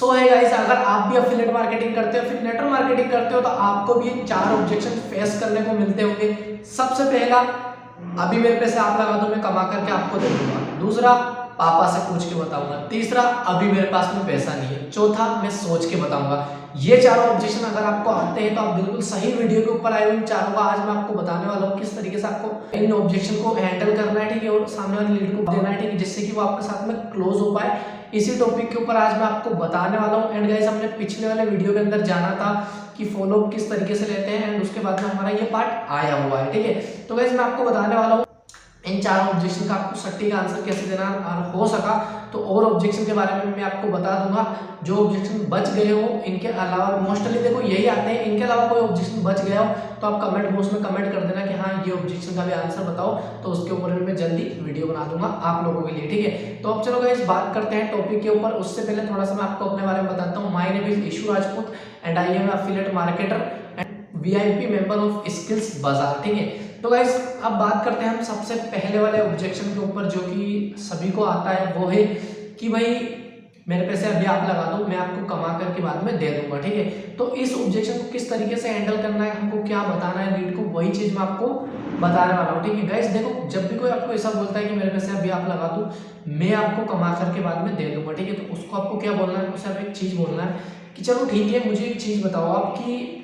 सो है गाइस, अगर आप भी एफिलिएट मार्केटिंग करते हो, फिर नेटवर्क मार्केटिंग करते हो, तो आपको भी 4 ऑब्जेक्शन फेस करने को मिलते होंगे। सबसे पहला, अभी मेरे पैसे आप लगा दो, मैं कमा करके आपको दे दूंगा। दूसरा, पापा से पूछ के बताऊंगा। तीसरा, अभी मेरे पास में पैसा नहीं है। चौथा, मैं सोच के बताऊंगा। ये चारों ऑब्जेक्शन अगर आपको आते हैं तो आप बिल्कुल सही वीडियो के ऊपर आए हुए। इन चारों का आज मैं आपको बताने वाला हूँ किस तरीके से आपको इन ऑब्जेक्शन को हैंडल करना है, ठीक है, और सामने वाले लीड को देना है, ठीक है, जिससे कि वो आपके साथ में क्लोज हो पाए। इसी टॉपिक के ऊपर आज मैं आपको बताने वाला हूँ। एंड गाइस, हमने पिछले वाले वीडियो के अंदर जाना था कि फॉलो किस तरीके से लेते हैं, एंड उसके बाद में हमारा ये पार्ट आया हुआ है, ठीक है। तो गाइस, मैं आपको बताने वाला हूँ इन चारों ऑब्जेक्शन का आपको सटीक आंसर कैसे देना, और हो सका तो और ऑब्जेक्शन के बारे में मैं आपको बता दूंगा। जो ऑब्जेक्शन बच गए हो, इनके अलावा मोस्टली देखो यही आते हैं, इनके अलावा कोई ऑब्जेक्शन बच गया हो तो आप कमेंट बॉक्स में कमेंट कर देना कि हाँ ये ऑब्जेक्शन का भी आंसर बताओ, तो उसके ऊपर मैं जल्दी वीडियो बना दूंगा आप लोगों के लिए, ठीक है। तो अब चलो गाइस, बात करते हैं टॉपिक के ऊपर। उससे पहले थोड़ा सा मैं आपको अपने बारे में बताता हूँ। My name is Ishu Rajput and I am affiliate marketer and VIP member of skills Bazaar, ठीक है। तो गाइस, अब बात करते हैं हम सबसे पहले वाले ऑब्जेक्शन के ऊपर, जो कि सभी को आता है। वो है कि भाई मेरे पैसे अभी आप लगा दो, मैं आपको कमा करके बाद में दे दूंगा, ठीक है। तो इस ऑब्जेक्शन को किस तरीके से हैंडल करना है, हमको क्या बताना है लीड को, वही चीज मैं आपको बताने वाला हूँ, ठीक है। गाइस देखो, जब भी कोई आपको ऐसा बोलता है कि मेरे पैसे अभी आप लगा दो, मैं आपको कमा करके बाद में दे दूंगा, ठीक है, तो उसको आपको क्या बोलना है, उसे आप एक चीज बोलना है कि चलो ठीक है, मुझे एक चीज बताओ आपकी,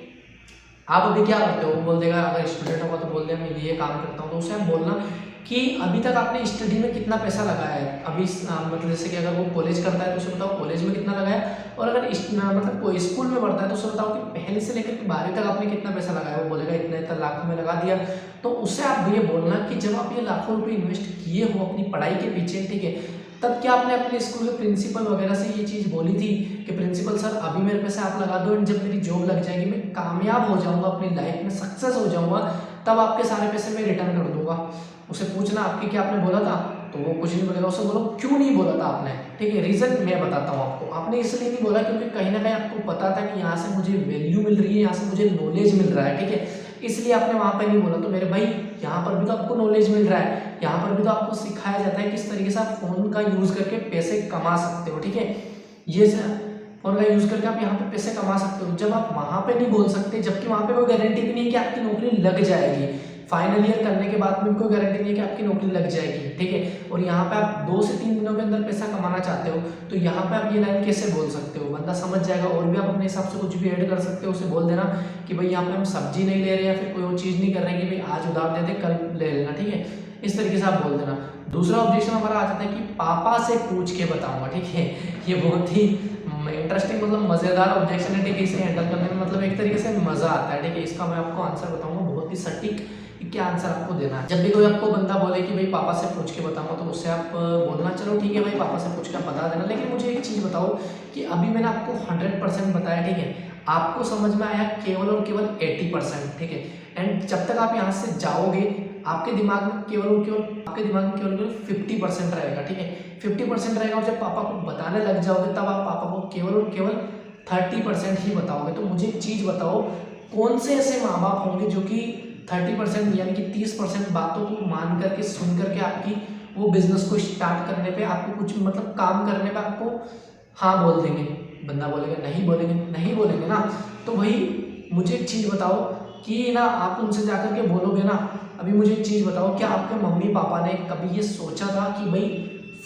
आप अभी क्या करते हो। वो बोल देगा, अगर स्टूडेंट होगा तो बोल देगा मैं ये काम करता हूँ, तो उसे आप बोलना कि अभी तक आपने स्टडी में कितना पैसा लगाया है। अभी मतलब जैसे कि अगर वो कॉलेज करता है तो उसे बताओ कॉलेज में कितना लगाया, और अगर मतलब कोई स्कूल में पढ़ता है तो उसे बताओ कि पहले से लेकर 12वीं तक आपने कितना पैसा लगाया। वो बोलेगा इतने इतना लाखों में लगा दिया। तो उससे आप ये बोलना कि जब आप ये लाखों रुपये इन्वेस्ट किए हो अपनी पढ़ाई के पीछे, ठीक है, तब क्या आपने अपने स्कूल के प्रिंसिपल वगैरह से ये चीज़ बोली थी कि प्रिंसिपल सर अभी मेरे पैसे आप लगा दो, एंड जब मेरी जॉब लग जाएगी, मैं कामयाब हो जाऊंगा, अपनी लाइफ में सक्सेस हो जाऊंगा, तब आपके सारे पैसे मैं रिटर्न कर दूंगा। उसे पूछना आपकी क्या आपने बोला था, तो वो कुछ नहीं बोलेगा। उसे बोलो क्यों नहीं बोला था आपने, ठीक है। रीजन मैं बताता हूँ आपको। आपने इसलिए नहीं बोला क्योंकि कहीं ना कहीं आपको पता था कि यहाँ से मुझे वैल्यू मिल रही है, यहाँ से मुझे नॉलेज मिल रहा है, ठीक है, इसलिए आपने वहां पे नहीं बोला। तो मेरे भाई, यहाँ पर भी तो आपको नॉलेज मिल रहा है, यहाँ पर भी तो आपको सिखाया जाता है किस तरीके से आप फोन का यूज करके पैसे कमा सकते हो, ठीक है। ये फोन का यूज करके आप यहाँ पे पैसे कमा सकते हो। जब आप वहां पे नहीं बोल सकते, जबकि वहां पे कोई गारंटी भी नहीं है कि आपकी नौकरी लग जाएगी, फाइनल ईयर करने के बाद में कोई गारंटी नहीं है कि आपकी नौकरी लग जाएगी, ठीक है, और यहाँ पे आप 2 से 3 दिनों के अंदर पैसा कमाना चाहते हो, तो यहाँ पे आप ये लाइन कैसे बोल सकते हो, बंदा समझ जाएगा। और भी आप अपने हिसाब से कुछ भी ऐड कर सकते हो। उसे बोल देना कि भाई यहाँ पे हम सब्जी नहीं ले रहे, या फिर कोई और चीज़ नहीं कर रहे कि भाई आज उधार दे दे कल ले लेना, ठीक है, इस तरीके से आप बोल देना। दूसरा ऑब्जेक्शन हमारा आ जाता है कि पापा से पूछ के बताऊंगा, ठीक है। ये बहुत ही इंटरेस्टिंग मतलब मज़ेदार ऑब्जेक्शन है, ठीक है। इसे हैंडल करने में मतलब एक तरीके से मज़ा आता है, ठीक है। इसका मैं आपको आंसर बताऊंगा बहुत ही सटीक, क्या आंसर आपको देना है। जब भी कोई आपको बंदा बोले कि भाई पापा से पूछ के बताऊंगा, तो उससे आप बोलना चलो ठीक है भाई, पापा से पूछ के बता देना, लेकिन मुझे एक चीज़ बताओ कि अभी मैंने आपको 100% बताया, ठीक है, आपको समझ में आया केवल और केवल 80%, ठीक है। एंड जब तक आप यहाँ से जाओगे, आपके दिमाग में केवल और केवल 50% रहेगा, ठीक है, 50% रहेगा। और जब पापा को बताने लग जाओगे, तब आप पापा को केवल और केवल 30% ही बताओगे। तो मुझे एक चीज़ बताओ, कौन से ऐसे माँ बाप होंगे जो कि 30% यानी कि 30% बातों को मान करके, सुन करके आपकी वो बिजनेस को स्टार्ट करने पे, आपको कुछ मतलब काम करने पे आपको हाँ बोल देंगे। बंदा बोलेगा नहीं बोलेंगे, नहीं बोलेंगे ना। तो भाई मुझे एक चीज़ बताओ कि ना, आप उनसे जाकर के बोलोगे ना, अभी मुझे एक चीज़ बताओ, क्या आपके मम्मी पापा ने कभी ये सोचा था कि भाई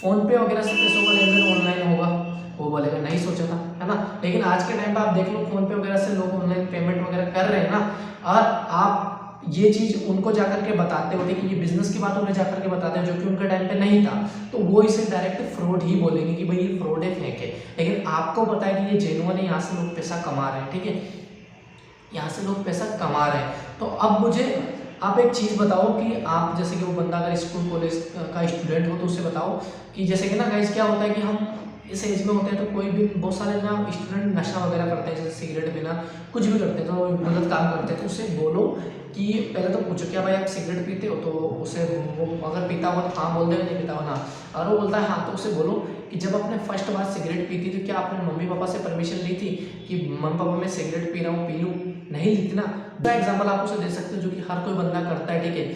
फ़ोन पे वगैरह से पैसों का लेन देन ऑनलाइन होगा। वो बोलेगा नहीं सोचा था, है ना। लेकिन आज के टाइम पे आप देख लो, फ़ोन पे वगैरह से लोग ऑनलाइन पेमेंट वगैरह कर रहे हैं ना, और आप ये चीज़ उनको जाकर के बताते होते कि ये बिजनेस की बात उन्हें जाकर के बताते हैं, जो कि उनके टाइम पे नहीं था, तो वो इसे डायरेक्ट फ्रॉड ही बोलेंगे कि भाई ये फ्रॉड है, फेक है। लेकिन आपको पता है कि ये जेन्युइन है, यहाँ से लोग पैसा कमा रहे हैं, ठीक है, यहाँ से लोग पैसा कमा रहे हैं। तो अब मुझे आप एक चीज़ बताओ कि आप जैसे कि वो बंदा अगर स्कूल कॉलेज का स्टूडेंट हो, तो उससे बताओ कि जैसे कि ना गाइस, क्या होता है कि हम इस एज में होते हैं, तो कोई भी बहुत सारे ना स्टूडेंट नशा वगैरह करते हैं, जैसे सिगरेट पीना, कुछ भी करते हैं, तो गलत काम करते हैं। तो उससे बोलो कि पहले तो पूछो क्या भाई आप सिगरेट पीते हो, तो उसे वो अगर पीता हुआ तो हाँ बोल देगा, नहीं पीता हुआ ना। और वो बोलता है हाँ, तो उसे बोलो कि जब आपने फर्स्ट बार सिगरेट पी थी, तो क्या आपने मम्मी पापा से परमिशन ली थी कि मम्मी पापा मैं सिगरेट पी रहा हूँ, पी लूँ, नहीं ली थी ना। दूसरा एग्जाम्पल आप उसे दे सकते हो जो कि हर कोई बंदा करता है, ठीक है,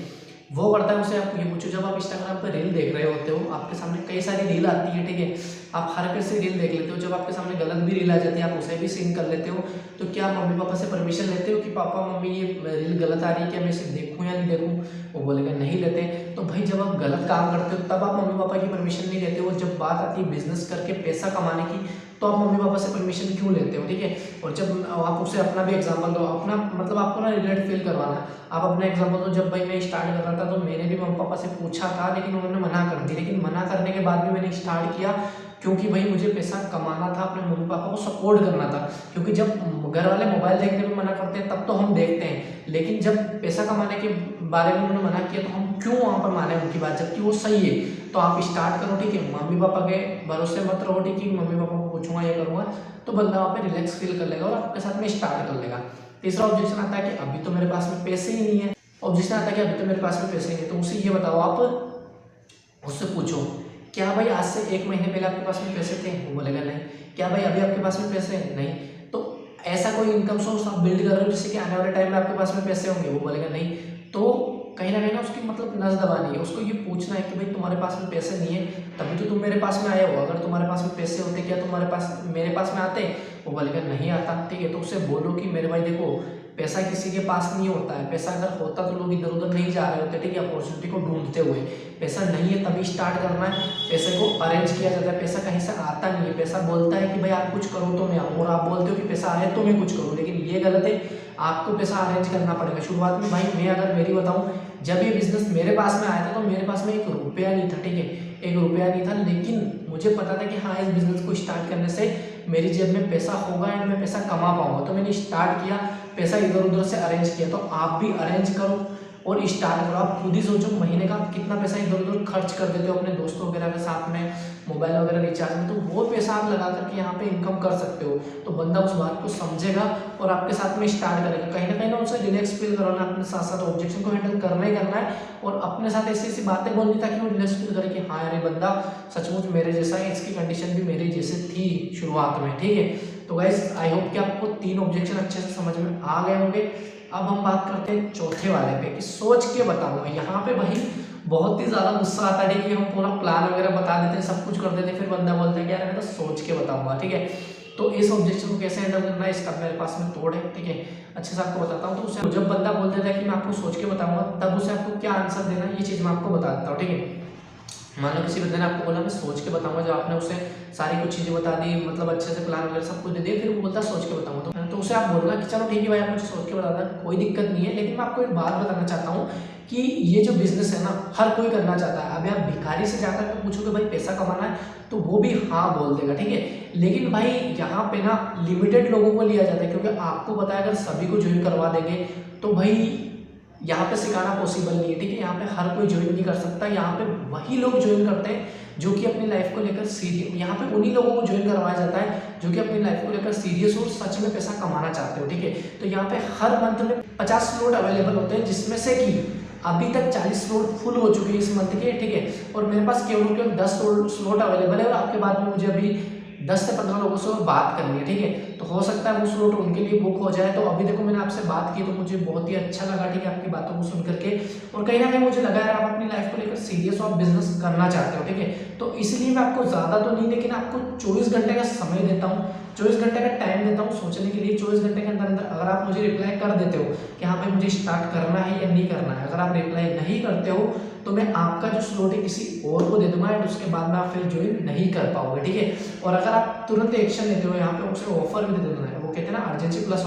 वो करता है उसे आप ये पूछो, जब आप इंस्टाग्राम पर रील देख रहे होते हो, आपके सामने कई सारी रील आती है, ठीक है, आप हर कैसे रील देख लेते हो, जब आपके सामने गलत भी रील आ जाती है आप उसे भी सीन कर लेते हो, तो क्या मम्मी पापा से परमिशन लेते हो कि पापा मम्मी ये रील गलत आ रही है, क्या मैं इसे देखूँ या नहीं देखूँ? वो बोलेगा नहीं लेते। तो भाई जब आप गलत काम करते हो तब आप मम्मी पापा की परमिशन नहीं लेते हो, जब बात आती है बिजनेस करके पैसा कमाने की तो आप मम्मी पापा से परमिशन क्यों लेते हो, ठीक है। और जब आप उसे अपना भी एग्जांपल दो, अपना मतलब आपको ना रिलेट फील करवाना है, आप अपना एग्जांपल दो, जब भाई मैं स्टार्ट कर रहा था तो मैंने भी मम्मी पापा से पूछा था, लेकिन उन्होंने मना कर दी, लेकिन मना करने के बाद भी मैंने स्टार्ट किया, क्योंकि भाई मुझे पैसा कमाना था, अपने मम्मी पापा को सपोर्ट करना था। क्योंकि जब घर वाले मोबाइल देखने में मना करते हैं तब तो हम देखते हैं, लेकिन जब पैसा कमाने के बारे में उन्होंने मना किया तो हम क्यों वहाँ पर माने उनकी बात, जबकि वो सही है। तो आप स्टार्ट करो, ठीक है, मम्मी पापा के भरोसे मत रहो, ठीक है, मम्मी पापा को पूछूंगा ये करूँगा, तो बंदा वहाँ पे रिलैक्स फील कर लेगा और आपके साथ में स्टार्ट कर लेगा। तीसरा ऑब्जेक्शन आता है कि अभी तो मेरे पास में पैसे ही नहीं है। ऑब्जेक्शन आता है कि अभी तो मेरे पास में पैसे ही नहीं है, तो उसे ये बताओ, आप उससे पूछो क्या भाई आज से 1 महीने पहले आपके पास में पैसे थे? वो बोलेगा नहीं। क्या भाई अभी आपके पास में पैसे हैं? नहीं। तो ऐसा कोई इनकम सोर्स आप बिल्ड कर रहे हो जिससे कि आने वाले टाइम में आपके पास में पैसे होंगे? वो बोलेगा नहीं। तो कहीं ना उसकी मतलब नस दबानी है, उसको ये पूछना है कि भाई तुम्हारे पास में पैसे नहीं है तभी तो तुम मेरे पास में आए हो, अगर तुम्हारे पास में पैसे होते क्या तुम्हारे पास मेरे पास में आते? वो बोलेगा नहीं आता, ठीक है। तो उससे बोलो कि मेरे भाई देखो, पैसा किसी के पास नहीं होता है, पैसा अगर होता तो लोग इधर उधर नहीं जा रहे होते, ठीक है, अपॉर्चुनिटी को ढूंढते हुए। पैसा नहीं है तभी स्टार्ट करना है, पैसे को अरेंज किया जाता है, पैसा कहीं से आता नहीं है। पैसा बोलता है कि भाई आप कुछ करो तो मैं आऊँ, और आप बोलते हो कि पैसा आए तो मैं कुछ करूँ, लेकिन ये गलत है। आपको पैसा अरेंज करना पड़ेगा शुरुआत में। भाई मैं अगर मेरी बताऊँ, जब ये बिजनेस मेरे पास में आया था तो मेरे पास में 1 रुपया नहीं था, ठीक है, 1 रुपया नहीं था, लेकिन मुझे पता था कि हाँ इस बिजनेस को स्टार्ट करने से मेरी जेब में पैसा होगा एंड मैं पैसा कमा पाऊंगा। तो मैंने स्टार्ट किया, पैसा इधर उधर से अरेंज किया। तो आप भी अरेंज करो और स्टार्ट करो। आप खुद ही सोचो महीने का आप कितना पैसा इधर उधर खर्च कर देते हो अपने दोस्तों वगैरह के साथ में, मोबाइल वगैरह रिचार्ज में, तो वो पैसा आप लगा करके यहाँ पे इनकम कर सकते हो। तो बंदा उस बात को समझेगा और आपके साथ में स्टार्ट करेगा। कहीं ना उनसे रिलैक्स फील कराना, अपने साथ साथ ऑब्जेक्शन को हैंडल करना ही करना है, और अपने साथ ऐसी ऐसी बातें बोलनी ताकि वो रिलैक्स फील करे कि हाँ यार ये बंदा सचमुच मेरे जैसा है, इसकी कंडीशन भी मेरे जैसे थी शुरुआत में, ठीक है। तो गाइस आई होप कि आपको 3 ऑब्जेक्शन अच्छे से समझ में आ गए होंगे। अब हम बात करते हैं चौथे वाले पे कि सोच के बताऊंगा। यहाँ पे भाई बहुत ही ज़्यादा गुस्सा आता है कि हम पूरा प्लान वगैरह बता देते हैं, सब कुछ कर देते हैं, फिर बंदा बोलता है कि यार मैं तो सोच के बताऊंगा, ठीक है। तो इस ऑब्जेक्शन को कैसे हैंडल करना है इसका मेरे पास में तोड़ है, ठीक है, अच्छे से आपको बताता हूँ। तो उसे जब बंदा बोल देता है कि मैं आपको सोच के बताऊंगा, तब उसे आपको क्या आंसर देना है ये चीज़ मैं आपको बता देता हूँ, ठीक है। मान लो किसी बंदे ने आपको बोला मैं सोच के बताऊंगा, जब आपने उसे सारी कुछ चीज़ें बता दी, मतलब अच्छे से प्लान वगैरह सब कुछ दे दिया, फिर वो बोलता है सोच के बताऊंगा, तो उसे आप बोलना कि चलो ठीक है भाई आप मुझे सोच के बता दें, कोई दिक्कत नहीं है, लेकिन मैं आपको एक बात बताना चाहता हूँ कि ये जो बिजनेस है ना हर कोई करना चाहता है। अभी आप भिखारी से जाकर के पूछोगे भाई पैसा कमाना है तो वो भी हाँ बोल देगा, ठीक है। लेकिन भाई यहाँ पे ना लिमिटेड लोगों को लिया जाता है, क्योंकि आपको पता है अगर सभी को ज्वाइन करवा देंगे तो भाई यहाँ पे सिखाना पॉसिबल नहीं है, ठीक है। यहाँ पे हर कोई ज्वाइन नहीं कर सकता, यहाँ पे वही लोग ज्वाइन करते हैं जो कि अपनी लाइफ को लेकर सीरियस, यहाँ पे उन्हीं लोगों को ज्वाइन करवाया जाता है जो कि अपनी लाइफ को लेकर सीरियस और सच में पैसा कमाना चाहते हो, ठीक है। तो यहाँ पे हर मंथ में 50 स्लॉट अवेलेबल होते हैं, जिसमें से कि अभी तक 40 स्लॉट फुल हो चुके हैं इस मंथ के, ठीक है। और मेरे पास केवल 10 स्लॉट अवेलेबल है, और आपके बाद में मुझे अभी 10 से 15 लोगों से बात करनी है, ठीक है। तो हो सकता है वो स्लॉट उनके लिए बुक हो जाए। तो अभी देखो मैंने आपसे बात की तो मुझे बहुत ही अच्छा लगा, ठीक है, आपकी बातों को सुन करके, और कहीं ना कहीं मुझे लगा यार आप अपनी लाइफ को लेकर सीरियस और बिजनेस करना चाहते हो, ठीक है। तो इसलिए मैं आपको ज़्यादा तो नहीं, लेकिन आपको 24 घंटे का समय देता हूँ, 24 घंटे का टाइम देता हूँ सोचने के लिए। 24 घंटे के अंदर अंदर अगर आप मुझे रिप्लाई कर देते हो कि हाँ भाई मुझे स्टार्ट करना है या नहीं करना है, अगर आप रिप्लाई नहीं करते हो तो मैं आपका जो स्लॉट है किसी और को दे दूंगा, एंड उसके बाद में आप फिर ज्वाइन नहीं कर पाओगे, ठीक है। और अगर आप तुरंत एक्शन लेते हो, यहाँ पे उसे ऑफर भी दे देना है, वो कहते हैं ना अर्जेंसी प्लस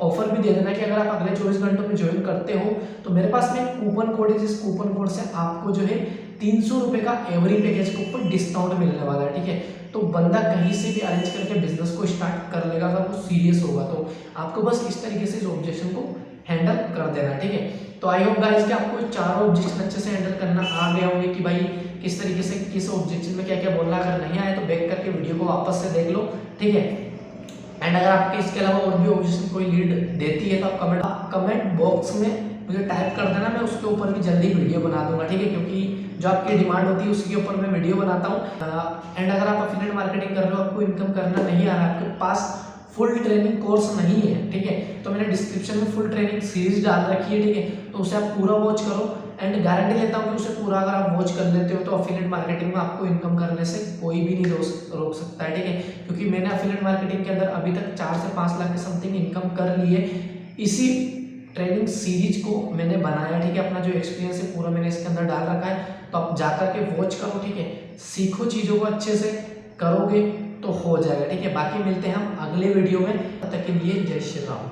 ऑफर भी दे देना है कि अगर आप अगले 24 घंटों में ज्वाइन करते हो तो मेरे पास में कूपन कोड है, जिस कूपन कोड से आपको जो है 300 रुपये का एवरी पैकेज के ऊपर डिस्काउंट मिलने वाला है, ठीक है। तो बंदा कहीं से भी अरेंज करके बिजनेस को स्टार्ट कर लेगा अगर वो सीरियस होगा। तो आपको बस इस तरीके से इस ऑब्जेक्शन को हैंडल कर देना, ठीक है। तो आई होप गाइस कि आपको चारों ऑब्जेक्शन अच्छे से हैंडल करना आ गया होंगे कि भाई किस तरीके से किस ऑब्जेक्शन में क्या क्या बोलना। अगर नहीं आए तो बैक करके वीडियो को वापस से देख लो, ठीक है। एंड अगर आपके इसके अलावा और भी ऑब्जेक्शन कोई लीड देती है तो आप कमेंट बॉक्स में मुझे टाइप कर देना, मैं उसके ऊपर भी जल्दी वीडियो बना दूंगा, ठीक है, क्योंकि जो आपकी डिमांड होती है उसके ऊपर मैं वीडियो बनाता हूँ। एंड अगर आप एफिलिएट मार्केटिंग कर रहे हो, आपको इनकम करना नहीं आ रहा, आपके पास फुल ट्रेनिंग कोर्स नहीं है, ठीक है, तो मैंने डिस्क्रिप्शन में फुल ट्रेनिंग सीरीज डाल रखी है, ठीक है, तो उसे आप पूरा वॉच करो। एंड गारंटी लेता हूँ कि उसे पूरा अगर आप वॉच कर लेते हो तो अफिलिएट मार्केटिंग में आपको इनकम करने से कोई भी नहीं रोक सकता है, ठीक है। क्योंकि मैंने अफिलिएट मार्केटिंग के अंदर अभी तक 4 से 5 लाख के समथिंग इनकम कर ली है। इसी ट्रेनिंग सीरीज को मैंने बनाया, ठीक है। अपना जो एक्सपीरियंस है पूरा मैंने इसके अंदर डाल रखा है, तो आप जाकर के वॉच करो, ठीक है। सीखो, चीज़ों को अच्छे से करोगे तो हो जाएगा, ठीक है। बाकी मिलते हैं हम अगले वीडियो में, तब तक के लिए जय श्री राम।